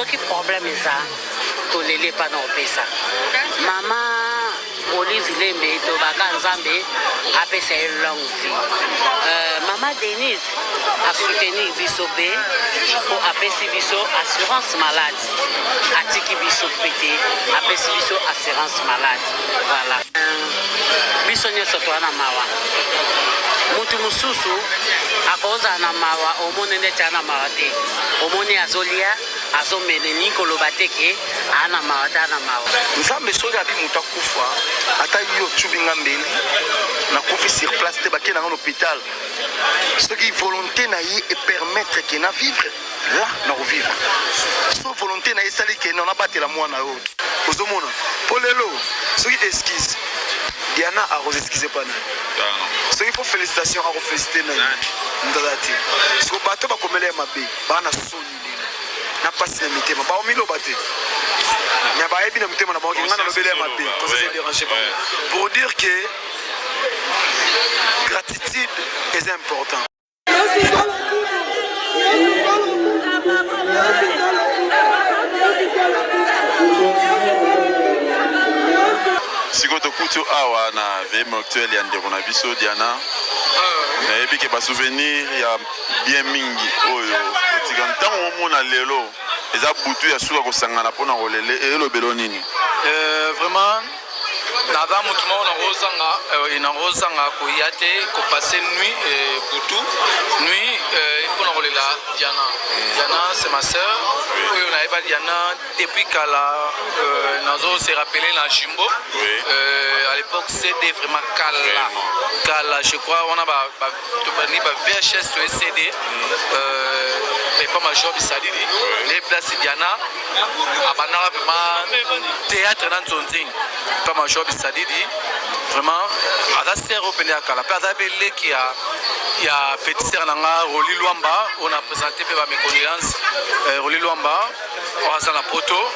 soki problème eza tolele pa na opesa mama Olive Lembe tobaka nzambe apesa ye longue vie mama Denise a soutenir biso be po apesi biso assurance malade atiki biso pete apesi biso assurance malade voilà biso nyonso toana mawa mutu mususu akoza na mawa omone neti ana mawa te omoni azolia azomene ni koloba te ke ana mawa te ana mawa nzambe soki abi mutu akufa ata yo tubinga mbeli nakufi sur place te bakei nanga na hôpital soki volonté na ye et permettre ke na vivre là na kovivre so volonté na ye esali ke na nabatela mwana oyo ozomona mpo lelo soki esquisse Diana akozeskize pa nani soki fo félicitation akofélicité nani ndala te siko bato bakomela ya mabe baa na soni lelo na pasi na mitema baomiloba te mais bayebi na mitema na bango ke nga nalobeli ya mabe koza se dérange bango pour dire que gratitude est important. siko tokutu awa na VM actuel ya ndeko na biso Diana nayebi ke basouvenir ya bien mingi oyo otika ntango omona lelo eza butu ya suka kosangana mpona kolele elobelo nini vraiment naba mutu moko nakozanga koya te kopase nuit butu nuit mpona kolela Diana c'est ma sœur oyo nayeba Diana depuis kala nazo se rappeler na Jimbo à l'époque CD vraiment kala je crois on a ba VHS to CD et pas ma job isadidi les places Diana abanaka vraiment théâtre dans Zonzing pas ma job isadidi vraiment ada sœur open ya kala pe ada belé qui a petit sœur nanga Roli Luamba on a présenté pe ba mes condoléances Roli Luamba on a la poto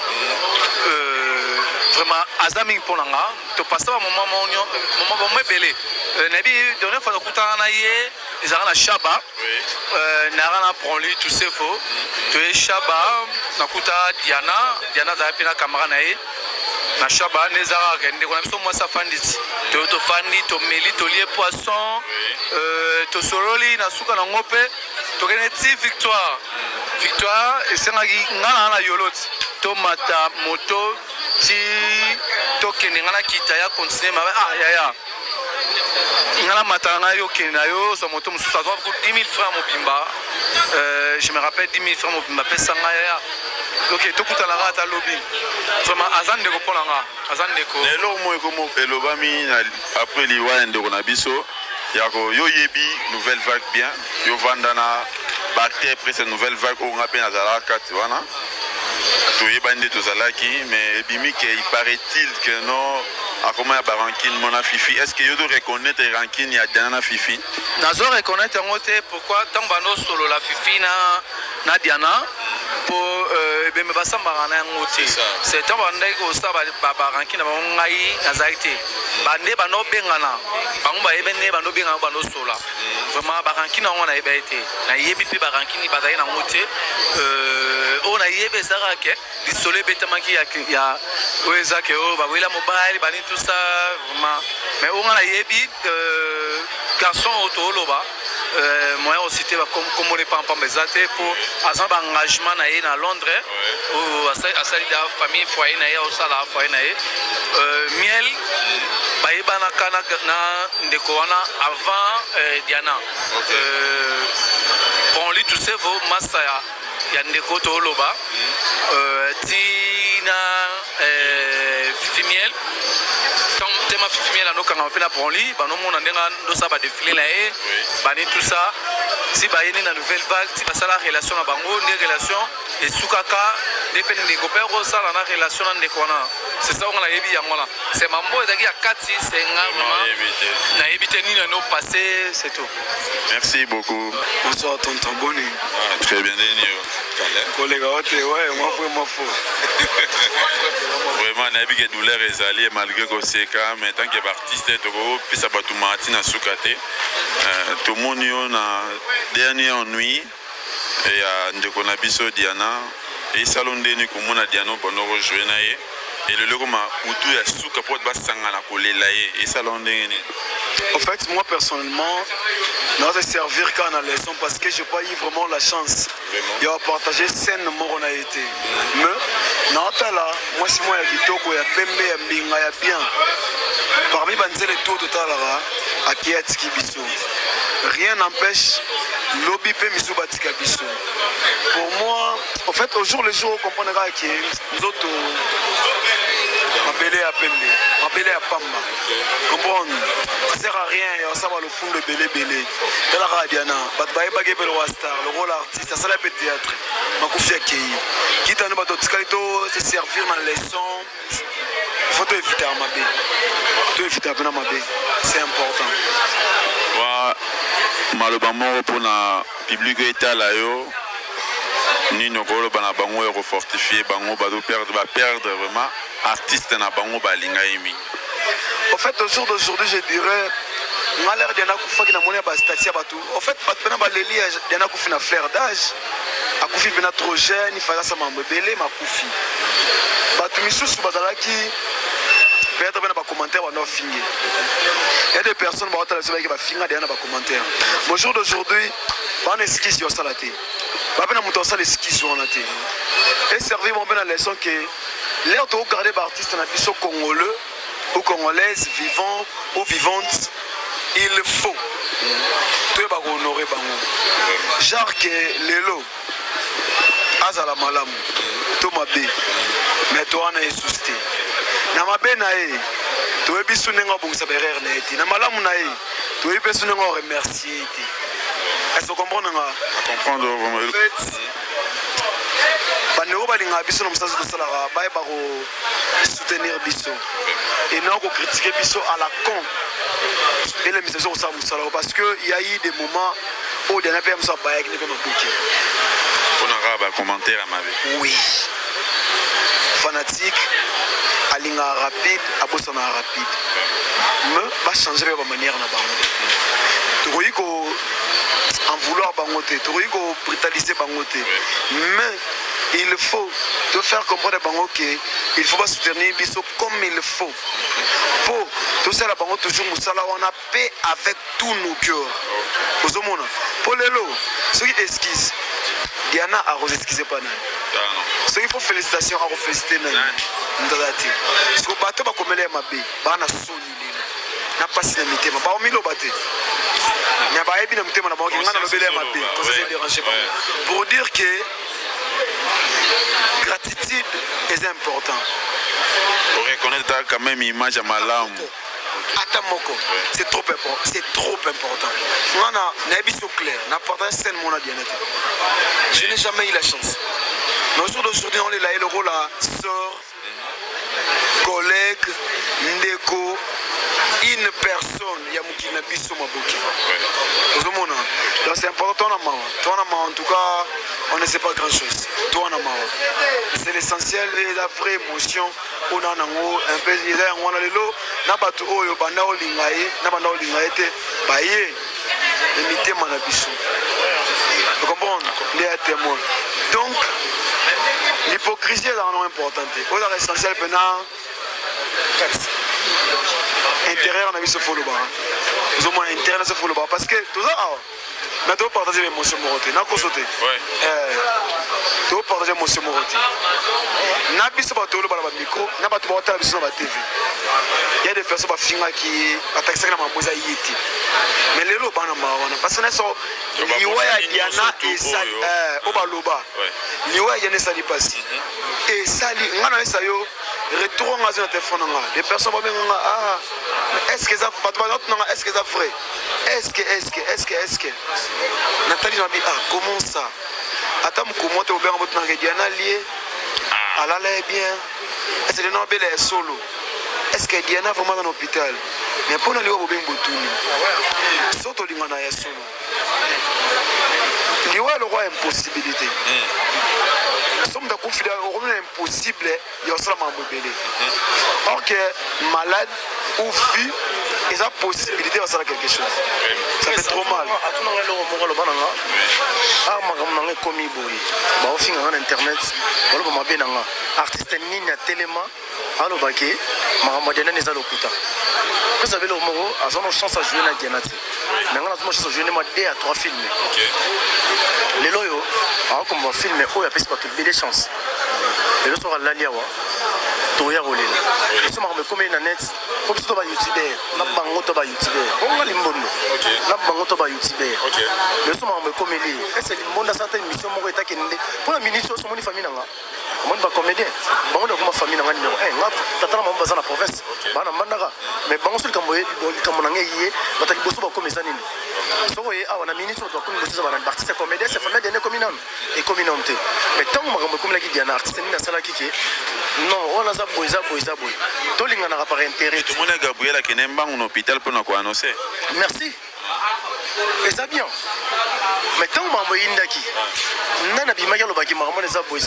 vraiment azaming ponanga to passer un moment belé nabi dernière fois nakutana na ye ezaka na shaba nara na proli tout c'est faux to e shaba nakuta Diana za pe na camera na ye na shaba nezara kende kona biso mwasa fandisi to fandi to meli to lié poisson to soroli na suka na ngope to kene ti victoire esengaki ngana na yoloti to mata moto ti to kende ngana kita ya continuer ma ya ngana mata na yo kende na yo so moto mususu azwa 10 000 francs mobimba je me rappelle 10 000 francs mobimba pesa ngaya ok tokutana kata lobby vraiment azande ko ponanga azande ko lelo mo ekomo elobami après liwa ndeko na biso yako yo yebi nouvelle vague bien yo vandana bakte après cette nouvelle vague on a peine à kati wana to yebande to zalaki mais bimi que il paraît-il que non a comment ya barankine mona fifi est-ce que yo do reconnaître rankine ya Diana fifi nazo reconnaître ngote pourquoi tant bano solo la fifi na Diana pour me basamba na ngote c'est tant bandai ko sa ba barankine ba ngai na zaite bande bano bengana bango ba ebene bano bengana bano sola vraiment barankine ngona ebete na yebi pe barankine bazai na ngote on a yebe sarake disole betamaki ya oezake o ba wela mobile bani tout ça vraiment mais on a yebi garçon autoloba moi aussi te comme on est pas en bezate pour azan ba engagement na ye na Londres ou asali da famille foyer na ye au sala foyer na ye miel ba yebana kana na ndeko wana avant Diana bon lui tout c'est vos massa ya ndeko to loba tina fimiel tema fimiel anoka na pena ponli bano mona ndenga ndo sa ba défilé là et bani tout ça si ba yeni na nouvelle vague si ba sala relation na bango des relations et sukaka depende de kopero sala na relation na ndeko na c'est ça on a yebi ya ngona c'est mambo ezaki ya kati c'est ngama na éviter ni no passé c'est tout. Merci beaucoup. Bonsoir tonton Boni. Très bien collègue ouais moi vraiment faux. Vraiment na bi que douleur ezali malgré que c'est quand mais tant que artiste to pisa batu matina sukate to moni on a dernière nuit et ndeko na biso Diana et salon ndeni komona Diano pendant rejouer na ye et le loko ma utu ya suka pour ba sangana kolela ye et salon ndeni. En fait, moi personnellement, non, de servir quand on a leçon parce que j'ai pas eu vraiment la chance. Il a partagé scène mort on a été. Mais non, là, moi si moi il y a kitoko ya pembe ya mbinga ya bien. Parmi les tours de Talara, à Kiatski Bisso. Rien n'empêche lobby pe misu batika biso. Pour moi, en fait, au jour le jour, on comprendra que nous autres m'appelé à Pembe, m'appelé à Pamba. Comprendre? Ça sert à rien, ça va le fond de belé. Dans la radiana, Batbaye Bagé le star, le rôle artiste, ça c'est le théâtre. Ma confiance qui quitte à nous battre se servir dans les sons. Il faut éviter à ma bé. Tu évites à ma bé. C'est important. Maloba moko pona public eta la yo nino kolo bana bango yo fortifier bango ba do perdre vraiment artiste na bango ba linga yimi. En fait au jour d'aujourd'hui je dirais on a l'air d'y en a qui na monia ba statia batu. En fait batena ba leli d'y en a qui na flair d'âge a kufi bena trop jeune il fallait ça mambelé ma kufi. Batu misusu bazala ki peut-être bien dans les commentaires on a fini. Il y a des personnes qui ont fini dans les commentaires. Au jour d'aujourd'hui, on esquisse sur ça la tête. On a ça l'esquisse sur la tête. Et servir mon bien la leçon que l'air de regarder les artistes dans congolais ou congolaises vivants ou vivantes, il faut tout honorer bango. Genre que l'élo azala malam to mabe mais toi on est susté. Na mabe na e to ebisu nenga bongisa berere na eti na malamu na e to ebisu nenga remercier eti. Est-ce que vous comprenez? Comprendre vraiment. Bandeko balinga biso na musaza to sala ba ba ko soutenir biso et non ko critiquer biso à la con. Et les messages ça musala parce que il y a eu des moments où il y en a pas ça ba avec ne pas m'appliquer. On a un commentaire à ma vie. Oui. Fanatique alinga rapide abosana rapide. Mais va changer de manière na bango. Tu ko en vouloir bangote, tu ko brutaliser bangote. Mais il faut te faire comprendre bango que il faut pas soutenir biso comme il faut. Pour tout ça la bango toujours musala on a paix avec tous nos cœurs. Ozomona. Pour les lots, ceux qui esquissent Diana a esquissé pas nan. Ceux qui font félicitations à féliciter nan. Ndazati. Parce que bateau ba komele mabe, ba na soni lelo. Na passe na mitema, ba omilo baté. Na ba ebi na mitema na ba ki ngana lobele mabe, quand ça c'est dérangé pas. Pour dire que gratitude est important. Pour reconnaître quand même image à malam. Atamoko, c'est trop important. C'est trop important. On a vision claire. On a partagé scène mon Diana. Je n'ai jamais eu la chance. Mais au jour d'aujourd'hui, on est là et le rôle à sœur, collègue, ndeko, une personne. Il y a qui n'a pas sur ma boutique. Donc c'est important en tout cas, on ne sait pas grand chose. C'est l'essentiel et la vraie émotion. On a un peu on a le lot. Nabatu oyo banda olingaye, nabanda olingaye te baye limité manabiso. Vous comprenez? Les témoins. Donc l'hypocrisie est vraiment importante. On a l'essentiel pendant intérieur on a vu ce follow bar. Nous avons intérieur ce follow bar parce que tout ça on a partager l'émotion moroté. Na ko sauter. Ouais. To partager l'émotion moroté. Na biso ba tolo ba micro, na ba to ba tala biso ba TV. Il y a des personnes qui attaquent ça dans ma yiti. Mais les lots bana mawana parce que na so liwaya Diana et sali obaloba. Liwaya Diana sali pasi. Et sali ngana esa yo retour ngaz na téléphone nga. Les personnes ba benga ah est-ce que ça pas est-ce que ça vrai? Est-ce que Nathalie m'a dit ah comment ça? Attends comment tu ouvert votre nanga Diana lié. Ah là est bien. Est-ce que le nom est solo? Est-ce que Diana vraiment dans l'hôpital? Mais pour nous, on va botuni. Surtout l'ingana ya solo. Liwa le roi impossibilité. Somme d'un coup fidèle, on est impossible. Il y a seulement mobile. Or que malade ou vie Ils ont possibilité de faire quelque chose. Ça fait trop mal. Internet, artiste nini à téléma, alors baké, mamadena n'est pas le coup. Vous savez le mot, à son chance à jouer la Dianati. Mais on a chance à jouer 2 à 3 films. Les loyaux, alors comme on filme, il y a pas que des chances. Et le soir à l'Aliawa, Toya Rolé. Et ce moment, comme une net, comme si tu vas YouTuber, n'a pas de YouTuber. On va l'immondo. N'a pas de YouTuber. Le soir, comme il est, c'est l'immondo à certaines missions, mon état qui est pour la ministre, son mon famille. Moi, je suis comédien. Je suis famille. Je suis dans la province. Mais je suis comme non, on a ça boy. Tout le monde n'a pas intérêt. Tout le monde a Gabriel qui n'est pas en hôpital pour nous annoncer. Merci. Et ça bien. Mais tant que je suis indaki, nana bimaya lo baki marambo les aboy.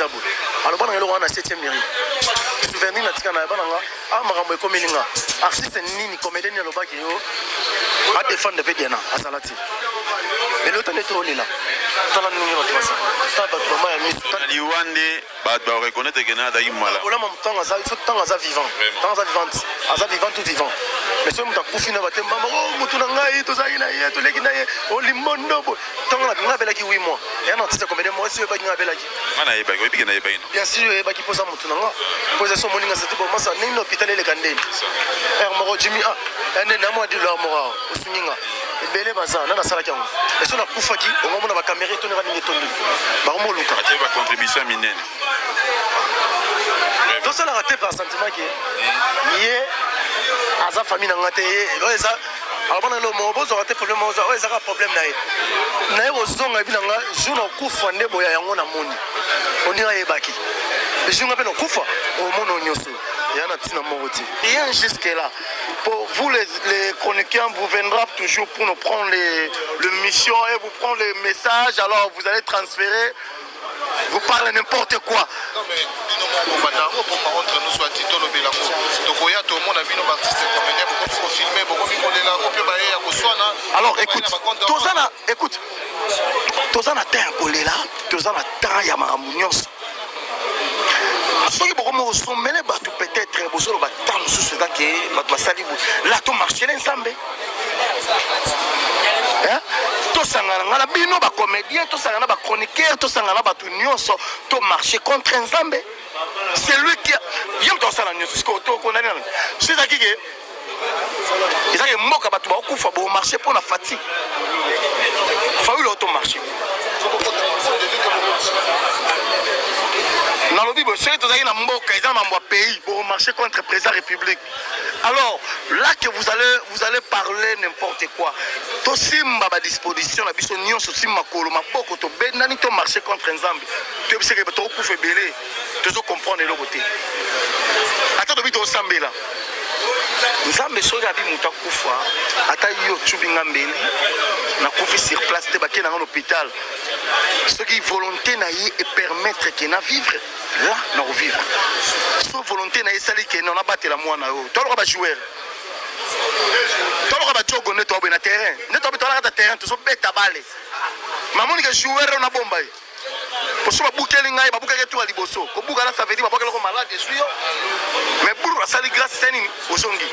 Alors bana ngelo wana 7e mairie. Souvenir na tika na bana nga a marambo ekomelinga. Artiste nini comédien lo baki yo a défendre pe diana asalati. Mais l'autre est trop là. Tala nini lo passa. Ta ba to ma ya mi. Liwande ba doit reconnaître que na da imala. Ola mam tanga za il faut tanga za vivant. Tanga za vivante. Aza vivant tout vivant. Mais ce muta kufina ba temba oh mutu na ngai to za ina ye to leki na ye o limondo bo. Tanga na nga bela ki 8 mois. Et un artiste comédien moi si ba nga bela ki. Mana ye ba ko biki na ye ba ino. Bien sûr ye ba ki posa mutu na nga. Posa so moninga c'est bon masa ni l'hôpital le kandeni. Moro Jimmy ah ene na mo di lo moro osuninga. Belé baza na sala kyango. Et so na kufaki o ngomona ba caméra to ne ba ningi tondi. Ba mo luka. Ate ba contribution minene. Donc ça l'a raté par sentiment que hier à sa famille n'a raté ça alors on a le mot bozo raté problème ça a problème na ye ozonga bi nanga jour kufa nde boya yango na moni on dirait ebaki le jour appelle kufa au mono nyoso yana tina moroti rien jusque là pour vous les chroniqueurs vous viendra toujours pour nous prendre le mission et vous prendre les messages alors vous allez transférer. Vous parlez n'importe quoi. Non mais nous entre nous soit Tito Lobelango. Donc il y a tout le monde a vu nos artistes comédiens pour filmer, pour filmer là, pour bailler à Botswana. Alors écoute, Tozana terre collé là, Tozana terre ya maramunios. Soki beaucoup me sommelé batu peut-être bosolo batam sous ce que batu basali là to marcher ensemble. Hein? Tosangana ngala bino ba comédien, tosangana ba chroniqueur, tosangana ba tout nyonso, to marcher contre Nzambe. C'est lui qui yem to sala nyonso siko to konani. C'est ça qui est. Ils ont moka ba to ba kufa ba marcher pour la fatigue. Faut le auto marcher. Dans le Bible, c'est tout ça na mboka, ils ont un pays pour marcher contre le président de la République. Alors, là que vous allez parler n'importe quoi. To simba ba disposition la biso nyonso simba kolo maboko to benani to marcher contre Nzambe. To biseke to kufa belé. To comprendre le côté. Attends to bito sambela. Nzambe so ya bi muta kufa ata yo tubinga mbeli na kufi sur place te baké na l'hôpital. Ce qui volonté na y et permettre que na vivre là na vivre. Soit volonté na esali que na battre la moi na yo. To lo ba joueur. To lo ba jogo ne to na terrain. Ne to ba na terrain to so beta balle. Mamoni que joueur na bomba. Pour ça bouquer ngai ba bouquer tout à liboso. Ko buka na ça veut dire ba bouquer ko malade suyo. Mais pour sali grâce teni osongi.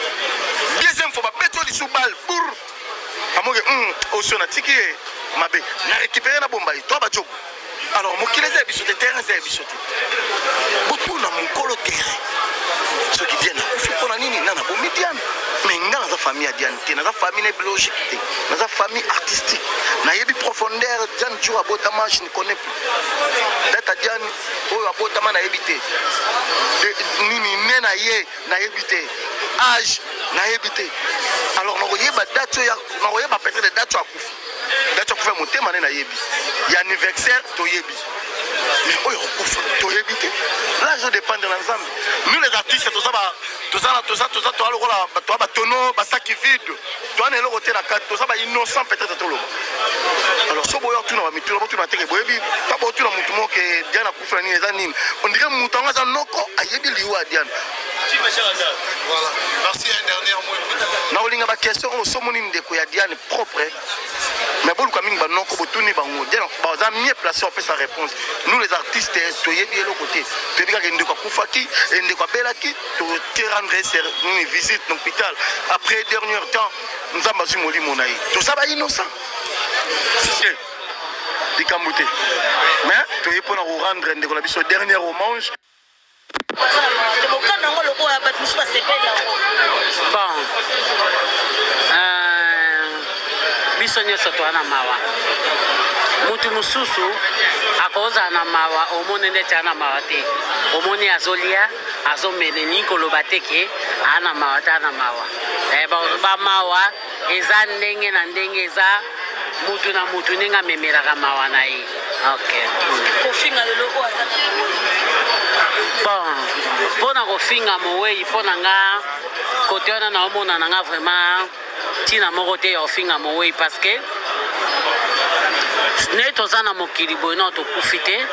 Deuxième fois ba beto li sous balle pour amoge osona tiki mabe na récupérer na bomba to ba jogo. Alors mokile za bisote terrain za bisote. Beaucoup na mukolo terrain. Ceux qui viennent pour la nini nana bomi Diane. Mais dans la famille Diane, dans la famille biologique, dans la famille artistique, na yebi profondeur Diane tu abotama je ne connais plus. Data Diane o abotama na yebité. Nini nena ye na yebité. Âge na yebité. Alors no yeba date ya no yeba peut-être date ya kufa. Date ya kufa motema na yebi. Ya anniversaire to yebi. Mais oyo kufa to yebité. Là je dépend de l'ensemble. Nous les artistes tout ça to alokola to ba tono ba sac vide. To ana eloko te na carte to ça ba innocent peut-être to lo. Alors so boyo tu na mitilo bo tu na teke boyebi ta bo tu na mutu mo ke Diana kufa ni eza nini. On dirait mutu nga za noko ayebi liwa Diana. Voilà. Merci un dernier mot. nalinga ba question o so moni ndeko ya Diane propre mais bon quand même non ko botuni bango Diane ba mieux placé on peut sa réponse nous les artistes to yebi le côté to yebi ka ndeko kufaki ndeko belaki to rendre une visite dans l'hôpital après dernier temps nous avons eu moli monaï tout ça ba innocent c'est dikambuté mais to yebi pour nous rendre ndeko la biso dernier hommage. Bon, biso nyonso twana mawa mutu mususu akoza na mawa omone ndeti ana mawa te omoni azolia azomele koloba te ke ana mawa te ana mawa bamawa eza ndenge na ndenge eza mutu na mutu ndenge amemelaka mawa na ye. Bon, mpona kofinga mowei mpona nga kote wana naomona na nga vraiment ntina moko te ya kofinga mowei parce que ne toza na mokili boye na tokufi te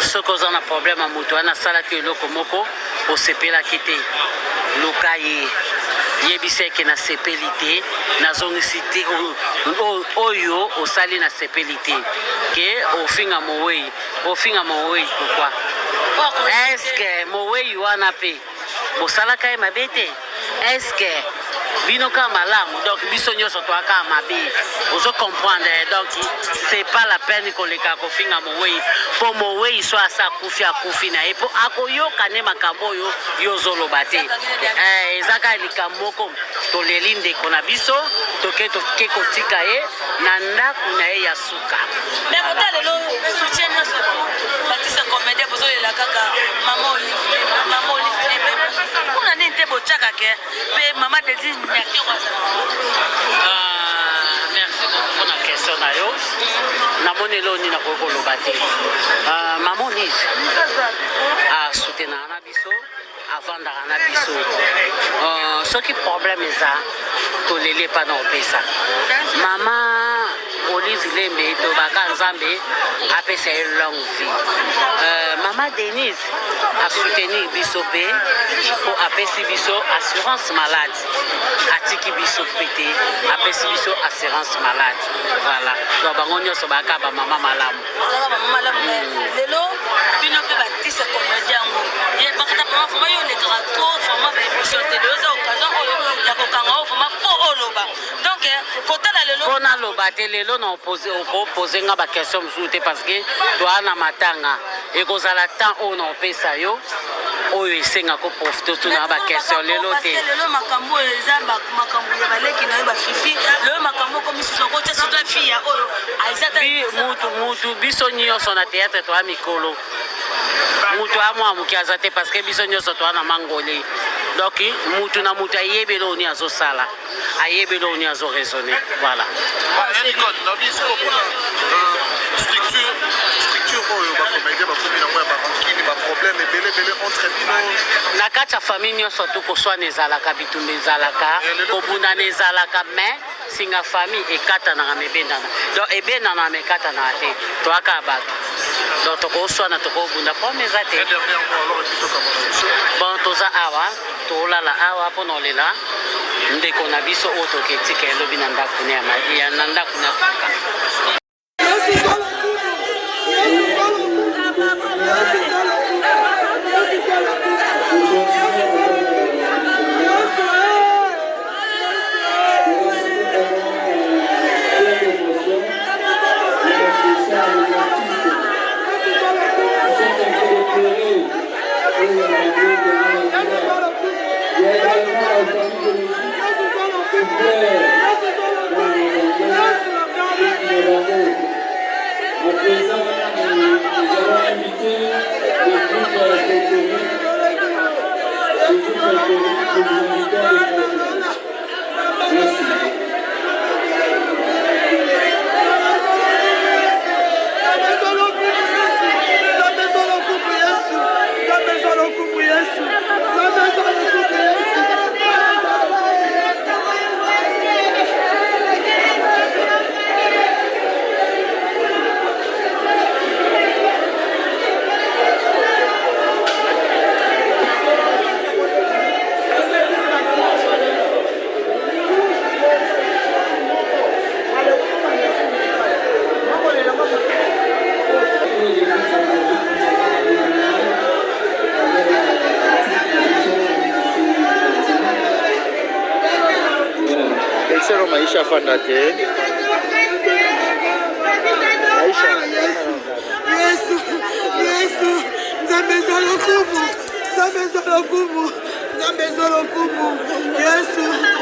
soki oza na problème ya moto wana asalaki eloko moko osepelaki te luka ye yebisa eke nasepeli te nazongisi te oyo osali nasepeli te ke ofinga mowei pourquoi eske mowei wana mpe bosalaka ye mabe te eske bino ka malamu donc biso nyonso toaka mabe ozo comprendre donc c'est pas la peine koleka kofinga mowei po mowei so asa akufi na ye po akoyoka ne makambo oyo yozoloba te ezaka likambo moko toleli ndeko na biso toke kotika ye na ndako na ye ya suka mais kota lelo soutien nyonso batisa comédien bozolela kaka mama Olivier kuna nini te botyaka ke mpe mama dedi nyaki merci beaucoup na question na yo namoni lelo nini nakoki koloba te mama Olise asutenaka na biso avandaka na biso soki problème eza tolele epa na opesa mama Olise Lembe tobaka nzambe apesa ye longue vie mama Denise asoutenir biso mpe po apesi biso assurance malade atiki biso pete apesi biso assurance malade voilà donc bango nyonso baka bamama malamu lelo bino mpe batisa comédien yango ye bakata mama foma yo lekaka trop foma baémission tele oza occasion oyo ya kokanga oyo foma po oloba donc kotala lelo mpona loba te lelo na opose nga baquestion mosusu te parce que toa na matanga ekozala temps oyo na opesa yo oyo esenga koprofite tuna baquestion lelo te lelo makambo eza makambo ya baleki na yo bafifi lelo makambo komisusu okotia surtout fille oyo mutu biso nyonso na théâtre toa mikolo mutu amwa moki aza te parce que biso nyonso toa na mangoli donc mutu na mutu ayebeli oni azosala ayebeli oni azoraisonne voilà oyo bakomédien bakomi nango ya barankini baproblème ebele entre bino na kati ya famille nyonso tu koswana ezalaka bitumba ezalaka kobundana ezalaka mais singa famille ekatanaka ma ebendana donc ebendana ma ekatanaka te toaka bato donc tokoswana tokobunda problème eza te bon toza awa tolala awa mpona olela ndeko na biso oyo toketika elobi na ndako na kuka sero maisha fandate. Aisha. Yesu, Nzambe zalo kumu. Yesu.